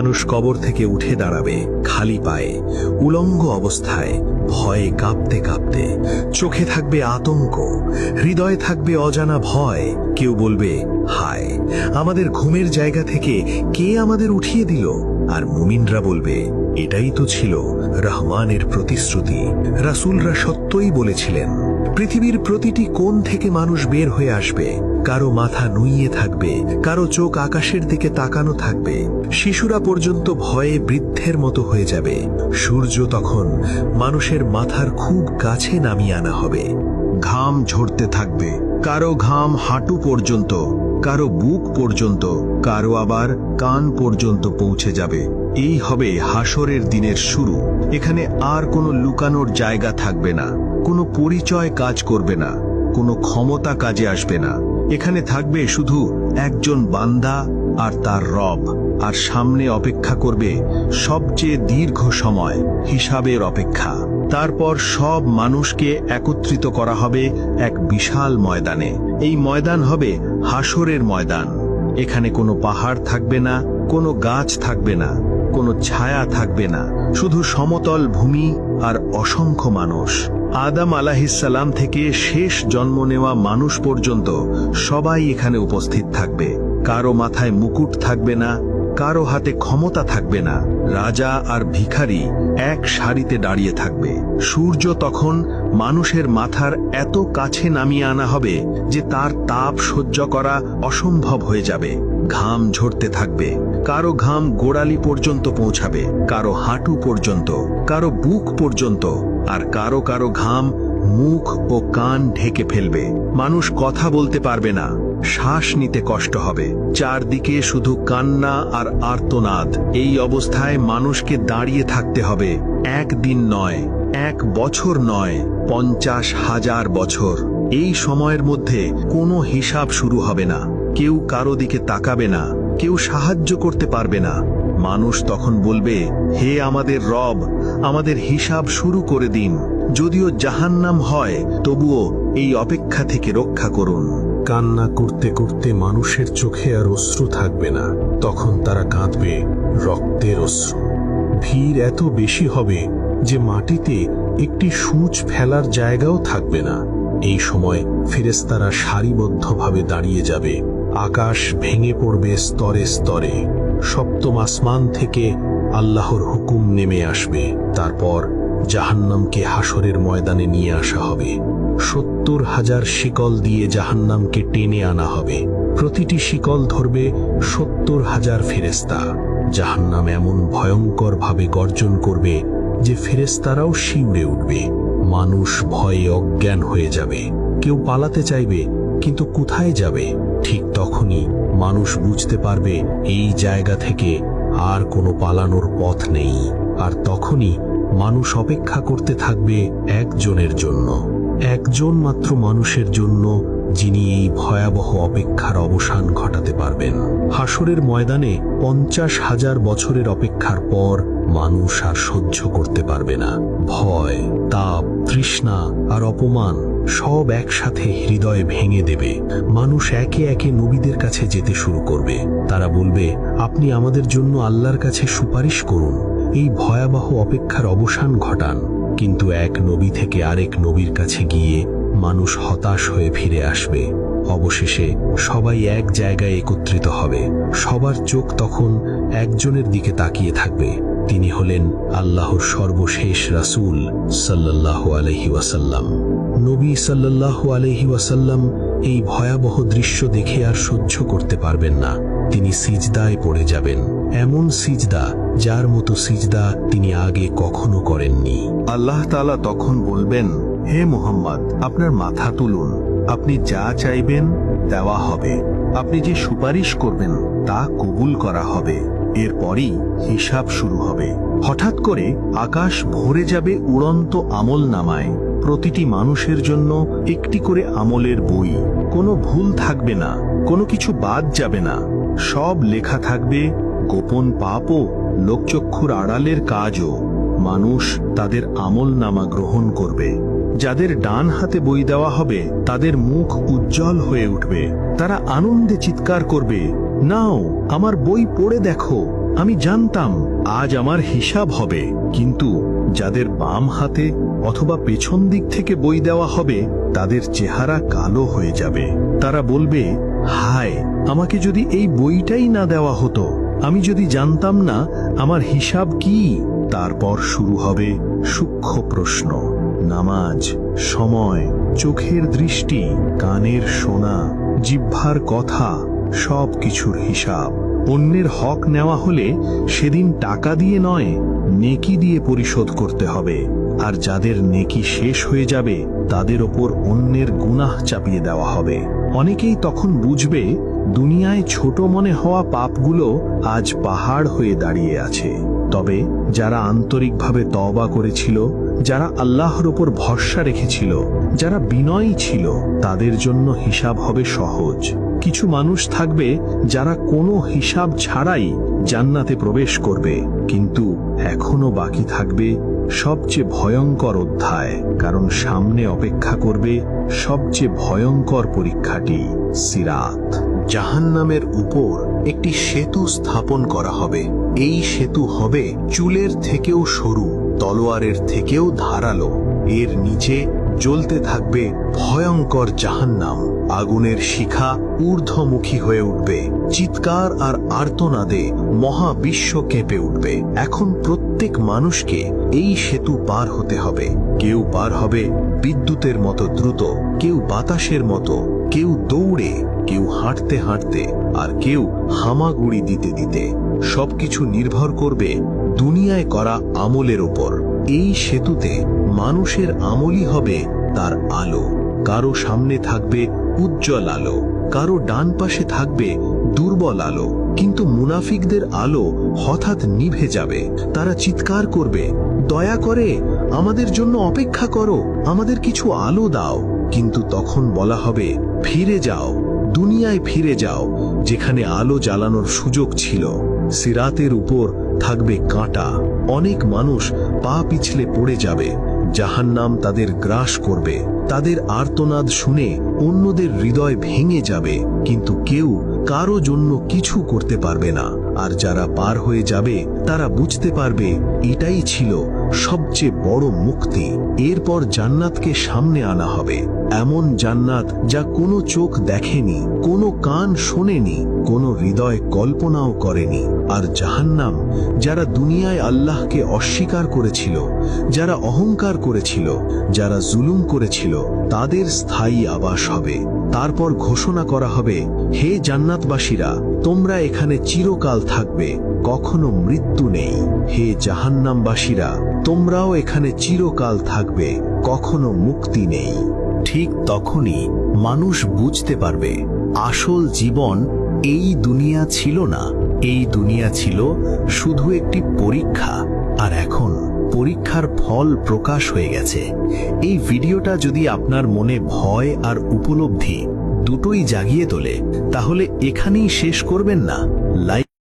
মানুষ কবর থেকে উঠে দাঁড়াবে খালি পায়ে, উলঙ্গ অবস্থায়, ভয়ে কাঁপতে কাঁপতে। চোখে থাকবে আতঙ্ক, হৃদয়ে থাকবে অজানা ভয়। কেউ বলবে, হায়, আমাদের ঘুমের জায়গা থেকে কে আমাদের উঠিয়ে দিল? আর মুমিনরা বলবে, এটাই তো ছিল রহমানের প্রতিশ্রুতি। রাসূলরা সত্যই বলেছিলেন, পৃথিবীর প্রতিটি কোণ থেকে মানুষ বের হয়ে আসবে। কারো মাথা নুইয়ে থাকবে, কারো চোখ আকাশের দিকে তাকানো থাকবে। শিশুরা পর্যন্ত ভয়ে বৃদ্ধের মতো হয়ে যাবে। সূর্য তখন মানুষের মাথার খুব কাছে নামিয়ে আনা হবে। ঘাম ঝরতে থাকবে, কারো ঘাম হাঁটু পর্যন্ত, কারো বুক পর্যন্ত, কারো আবার কান পর্যন্ত পৌঁছে যাবে। এই হবে হাসরের দিনের শুরু। এখানে আর কোনো লুকানোর জায়গা থাকবে না, কোনো পরিচয় কাজ করবে না, কোনো ক্ষমতা কাজে আসবে না। এখানে থাকবে শুধু একজন বান্দা আর তার রব। আর সামনে অপেক্ষা করবে সবচেয়ে দীর্ঘ সময়, হিসাবের অপেক্ষা। তারপর সব মানুষকে একত্রিত করা হবে এক বিশাল ময়দানে। এই ময়দান হবে হাসরের ময়দান। এখানে কোনো পাহাড় থাকবে না, কোনো গাছ থাকবে না, কোনো ছায়া থাকবে না, শুধু সমতল ভূমি আর অসংখ্য মানুষ। আদম আলাইহিসসালাম থেকে শেষ জন্ম নেওয়া মানুষ পর্যন্ত সবাই এখানে উপস্থিত থাকবে। কারো মাথায় মুকুট থাকবে না, কারো হাতে ক্ষমতা থাকবে না। রাজা আর ভিখারি এক সারিতে দাঁড়িয়ে থাকবে। সূর্য তখন মানুষের মাথার এত কাছে নামিয়ে আনা হবে যে তার তাপ সহ্য করা অসম্ভব হয়ে যাবে। ঘাম ঝরতে থাকবে, কারো ঘাম গোড়ালি পর্যন্ত পৌঁছাবে, কারো হাঁটু পর্যন্ত, কারো বুক পর্যন্ত, আর কারো কারো ঘাম মুখ ও কান ঢেকে ফেলবে। মানুষ কথা বলতে পারবে না, শ্বাস নিতে কষ্ট হবে। চারদিকে শুধু কান্না আর আর্তনাদ। এই অবস্থায় মানুষকে দাঁড়িয়ে থাকতে হবে একদিন নয়, 1 বছর নয়, 50,000 বছর। এই সময়ের মধ্যে কোনো হিসাব শুরু হবে না। কেউ কারো দিকে তাকাবে না, কেউ সাহায্য করতে পারবে না। মানুষ তখন বলবে, হে আমাদের রব, আমাদের হিসাব শুরু করে দিন। যদিও জাহান্নাম হয়, তবুও এই অপেক্ষা থেকে রক্ষা করুন। কান্না করতে করতে মানুষের চোখে আর অশ্রু থাকবে না। তখন তারা কাঁদবে রক্তের অশ্রু। ভিড় এত বেশি হবে যে মাটিতে একটি সূচ ফেলার জায়গাও থাকবে না। এই সময় ফেরেশতারা সারিবদ্ধভাবে দাঁড়িয়ে যাবে। আকাশ ভেঙে পড়বে স্তরে স্তরে। সপ্তম আসমান থেকে আল্লাহর হুকুম নেমে আসবে। তারপর জাহান্নামকে হাসরের ময়দানে নিয়ে আসা হবে। 70,000 শিকল দিয়ে জাহান্নামকে টেনে আনা হবে। প্রতিটি শিকল ধরবে 70,000 ফেরেশতা। জাহান্নাম এমন ভয়ঙ্কর ভাবে গর্জন করবে যে ফেরেশতারাও শিউরে উঠবে। মানুষ ভয়ে অজ্ঞান হয়ে যাবে। কেউ পালাতে চাইবে, কিন্তু কোথায় যাবে? ঠিক তখনই মানুষ বুঝতে পারবে এই জায়গা থেকে আর কোনো পালানোর পথ নেই। আর তখনই মানুষ অপেক্ষা করতে থাকবে একজনের জন্য, একজন মাত্র মানুষের জন্য, যিনি এই ভয়াবহ অপেক্ষার অবসান ঘটাতে পারবেন। হাসরের ময়দানে 50,000 বছরের অপেক্ষার পর মানুষ আর সহ্য করতে পারবে না। ভয়, তাপ, তৃষ্ণা আর অপমান সব একসাথে হৃদয়ে ভেঙে দেবে। মানুষ একে একে নবীদের কাছে যেতে শুরু করবে। তারা বলবে, আপনি আমাদের জন্য আল্লাহর কাছে সুপারিশ করুন, এই ভয়াবহ অপেক্ষার অবসান ঘটান। কিন্তু এক নবী থেকে আরেক নবীর কাছে গিয়ে মানুষ হতাশ হয়ে ফিরে আসবে। অবশেষে সবাই এক জায়গায় একত্রিত হবে। সবার চোখ তখন একজনের দিকে তাকিয়ে থাকবে। তিনি হলেন আল্লাহর সর্বশেষ রাসূল সাল্লাল্লাহু আলাইহি ওয়াসাল্লাম। নবী সাল্লাল্লাহু আলাইহি ওয়াসাল্লাম এই ভয়াবহ দৃশ্য দেখে আর সহ্য করতে পারবেন না। তিনি সিজদায় পড়ে যাবেন, এমন সিজদা যার মতো সিজদা তিনি আগে কখনো করেননি। আল্লাহ তাআলা তখন বলবেন, হে মুহাম্মদ, আপনার মাথা তুলুন। আপনি যা চাইবেন দেওয়া হবে। আপনি যে সুপারিশ করবেন তা কবুল করা হবে। এরপরই হিসাব শুরু হবে। হঠাৎ করে আকাশ ভরে যাবে উড়ন্ত আমল নামায়। প্রতিটি মানুষের জন্য একটি করে আমলের বই। কোনো ভুল থাকবে না, কোনো কিছু বাদ যাবে না। সব লেখা থাকবে, গোপন পাপও, লোকচক্ষুর আড়ালের কাজও। মানুষ তাদের আমল নামা গ্রহণ করবে। যাদের ডান হাতে বই দেওয়া হবে তাদের মুখ উজ্জ্বল হয়ে উঠবে। তারা আনন্দে চিৎকার করবে, নাও, আমার বই পড়ে দেখো। আমি জানতাম আজ আমার হিসাব হবে, কিন্তু যাদের বাম হাতে অথবা পেছন দিক থেকে বই দেওয়া হবে তাদের চেহারা কালো হয়ে যাবে। তারা বলবে, হায়, আমাকে যদি এই বইটাই না দেওয়া হতো, আমি যদি জানতাম না আমার হিসাব কি। তারপর শুরু হবে সূক্ষ্ম প্রশ্ন, নামাজ, সময়, চোখের দৃষ্টি, কানের শোনা, জিহ্বার কথা, সব কিছুর হিসাব। অন্যের হক নেওয়া হলে সেদিন টাকা দিয়ে নয়, নেকি দিয়ে পরিশোধ করতে হবে। আর যাদের নেকি শেষ হয়ে যাবে তাদের ওপর অন্যের গুনাহ চাপিয়ে দেওয়া হবে। অনেকেই তখন বুঝবে দুনিয়ায় ছোট মনে হওয়া পাপগুলো আজ পাহাড় হয়ে দাঁড়িয়ে আছে। তবে যারা আন্তরিকভাবে তওবা করেছিল, যারা আল্লাহর ওপর ভরসা রেখেছিল, যারা বিনয়ী ছিল, তাদের জন্য হিসাব হবে সহজ। কিছু মানুষ থাকবে যারা কোনো হিসাব ছাড়াই জান্নাতে প্রবেশ করবে, কিন্তু এখনো বাকি থাকবে সবচেয়ে ভয়ঙ্কর অধ্যায়, কারণ সামনে অপেক্ষা করবে সবচেয়ে ভয়ঙ্কর পরীক্ষাটি, সিরাত। জাহান্নামের উপর একটি সেতু স্থাপন করা হবে। এই সেতু হবে চুলের থেকেও সরু, তলোয়ারের থেকেও ধারালো। এর নিচে জ্বলতে থাকবে ভয়ঙ্কর জাহান্নাম। আগুনের শিখা ঊর্ধ্বমুখী হয়ে উঠবে, চিৎকার আর আর্তনাদে মহাবিশ্ব কেঁপে উঠবে। এখন প্রত্যেক মানুষকে এই সেতু পার হতে হবে। কেউ পার হবে বিদ্যুতের মতো দ্রুত, কেউ বাতাসের মতো, কেউ দৌড়ে, কেউ হাঁটতে হাঁটতে, আর কেউ হামাগুড়ি দিতে দিতে। সবকিছু নির্ভর করবে দুনিয়ায় করা আমলের ওপর। এই সেতুতে মানুষের আমলই হবে তার আলো। কারো সামনে থাকবে উজ্জ্বল আলো, কারো ডান পাশে থাকবে দুর্বল আলো। কিন্তু মুনাফিকদের আলো হঠাৎ নিভে যাবে। তারা চিৎকার করবে, দয়া করে আমাদের জন্য অপেক্ষা করো, আমাদের কিছু আলো দাও। কিন্তু তখন বলা হবে, ফিরে যাও, দুনিয়ায় ফিরে যাও, যেখানে আলো জ্বালানোর সুযোগ ছিল। সিরাতের উপর থাকবে কাঁটা। অনেক মানুষ পা পিছলে পড়ে যাবে, জাহান্নাম তাদের গ্রাস করবে। তাদের আর্তনাদ শুনে অন্যদের হৃদয় ভেঙে যাবে, কিন্তু কেউ কারো জন্য কিছু করতে পারবে না। আর যারা পার হয়ে যাবে তারা বুঝতে পারবে এটাই ছিল সবচেয়ে বড় মুক্তি। এরপর জান্নাতকে সামনে আনা হবে, এমন জান্নাত যা কোনো চোখ দেখেনি, কোনো কান শোনেনি, কোনো হৃদয় কল্পনাও করেনি। আর জাহান্নাম, যারা দুনিয়ায় আল্লাহকে অস্বীকার করেছিল, যারা অহংকার করেছিল, যারা জুলুম করেছিল, তাদের স্থায়ী আবাস হবে। তারপর ঘোষণা করা হবে, হে জান্নাতবাসীরা, তোমরা এখানে চিরকাল থাকবে, কখনো মৃত্যু নেই। হে জাহান্নামবাসীরা, তোমরাও এখানে চিরকাল থাকবে, কখনো মুক্তি নেই। ঠিক তখনই মানুষ বুঝতে পারবে আসল জীবন এই দুনিয়া ছিল না। এই দুনিয়া ছিল শুধু একটি পরীক্ষা, আর এখন পরীক্ষার ফল প্রকাশ হয়ে গেছে। এই ভিডিওটা যদি আপনার মনে ভয় আর উপলব্ধি দুটোই জাগিয়ে তোলে, তাহলে এখানেই শেষ করবেন না। লাইক